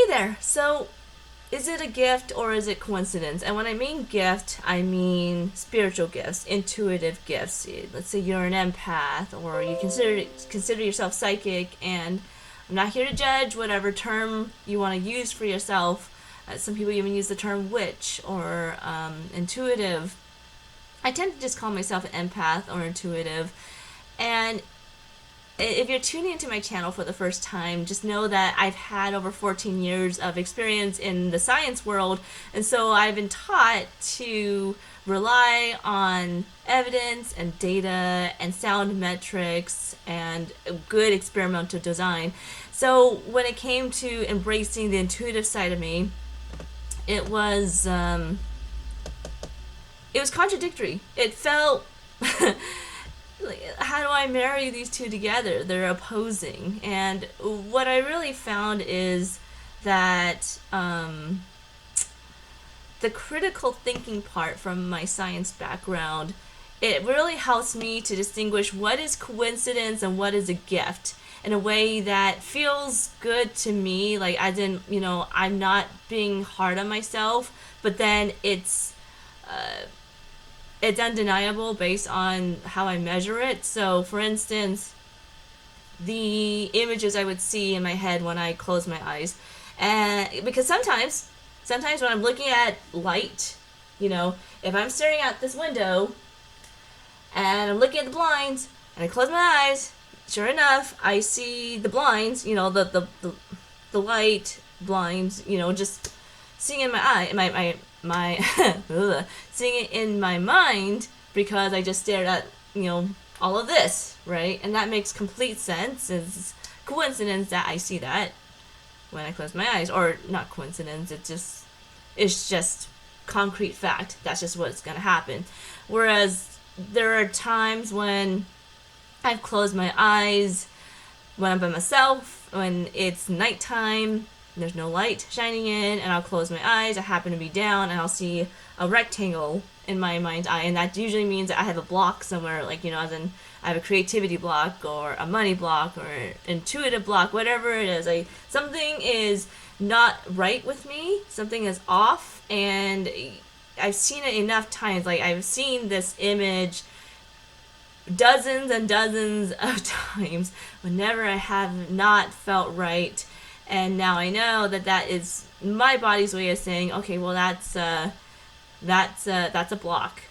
there. So, is it a gift or is it coincidence? And when I mean gift, I mean spiritual gifts, intuitive gifts. Let's say you're an empath, or you consider yourself psychic. And I'm not here to judge whatever term you want to use for yourself. Some people even use the term witch or intuitive. I tend to just call myself an empath or intuitive. And if you're tuning into my channel for the first time, just know that I've had over 14 years of experience in the science world, and so I've been taught to rely on evidence and data and sound metrics and good experimental design. So when it came to embracing the intuitive side of me, it was contradictory. It felt how do I marry these two together? They're opposing. And what I really found is that the critical thinking part from my science background, it really helps me to distinguish what is coincidence and what is a gift in a way that feels good to me. Like, as in, I'm not being hard on myself, but then it's undeniable based on how I measure it. So, for instance, the images I would see in my head when I close my eyes, and because sometimes when I'm looking at light, if I'm staring out this window and I'm looking at the blinds and I close my eyes, sure enough, I see the blinds, the light blinds, just seeing in my eye, my seeing it in my mind, because I just stared at all of this, right? And that makes complete sense. It's coincidence that I see that when I close my eyes, or not coincidence. It's just concrete fact. That's just what's gonna happen. Whereas there are times when I've closed my eyes when I'm by myself, when it's nighttime, there's no light shining in, and I'll close my eyes. I happen to be down, and I'll see a rectangle in my mind's eye, and that usually means that I have a block somewhere, like, as in I have a creativity block, or a money block, or intuitive block, whatever it is. Something is not right with me, something is off, and I've seen it enough times. Like, I've seen this image dozens and dozens of times whenever I have not felt right. And now I know that is my body's way of saying, okay, well, that's a block.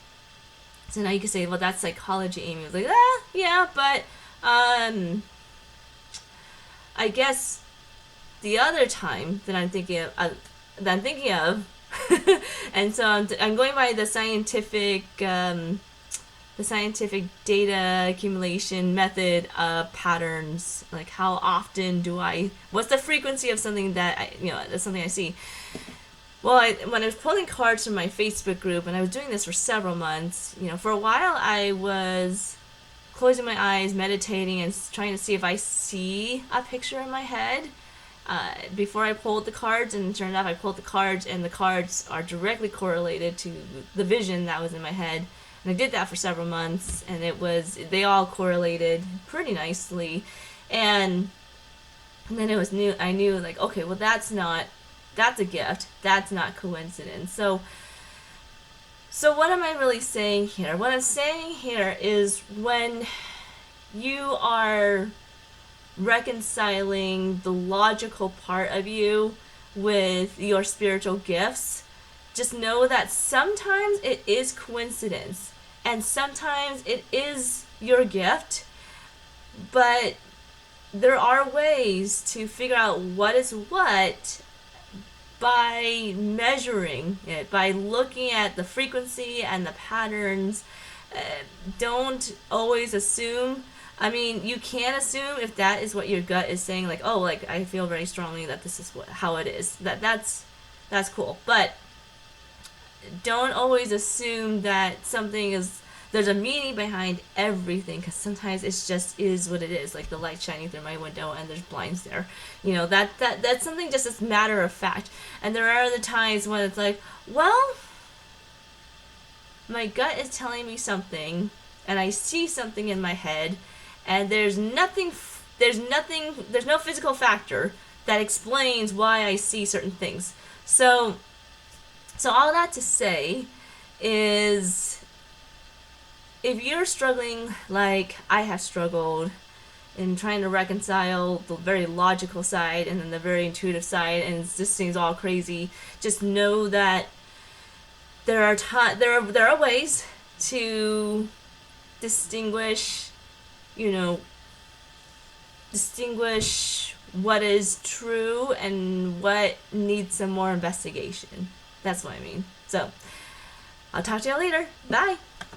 So now you can say, well, that's psychology, Amy. I was like, yeah, but I guess the other time that I'm thinking of, and so I'm going by the scientific data accumulation method of patterns. Like, how often what's the frequency of something that that's something I see. Well, when I was pulling cards from my Facebook group, and I was doing this for several months, for a while I was closing my eyes, meditating, and trying to see if I see a picture in my head before I pulled the cards. And it turned out I pulled the cards, and the cards are directly correlated to the vision that was in my head. And I did that for several months, and they all correlated pretty nicely. And then I knew like, okay, well, that's a gift. That's not coincidence. So what am I really saying here? What I'm saying here is, when you are reconciling the logical part of you with your spiritual gifts, just know that sometimes it is coincidence, and sometimes it is your gift, but there are ways to figure out what is what by measuring it, by looking at the frequency and the patterns. Don't always assume. I mean, you can assume if that is what your gut is saying, like, oh, like, I feel very strongly that this is how it is. That's cool. But don't always assume that there's a meaning behind everything, because sometimes it just is what it is. Like the light shining through my window and there's blinds there. That's something just as matter of fact. And there are other times when it's like, well, my gut is telling me something, and I see something in my head, and there's no physical factor that explains why I see certain things. So all that to say is, if you're struggling like I have struggled in trying to reconcile the very logical side and then the very intuitive side, and this seems all crazy, just know that there are ways to distinguish, you know, distinguish what is true and what needs some more investigation. That's what I mean. So, I'll talk to you later. Bye.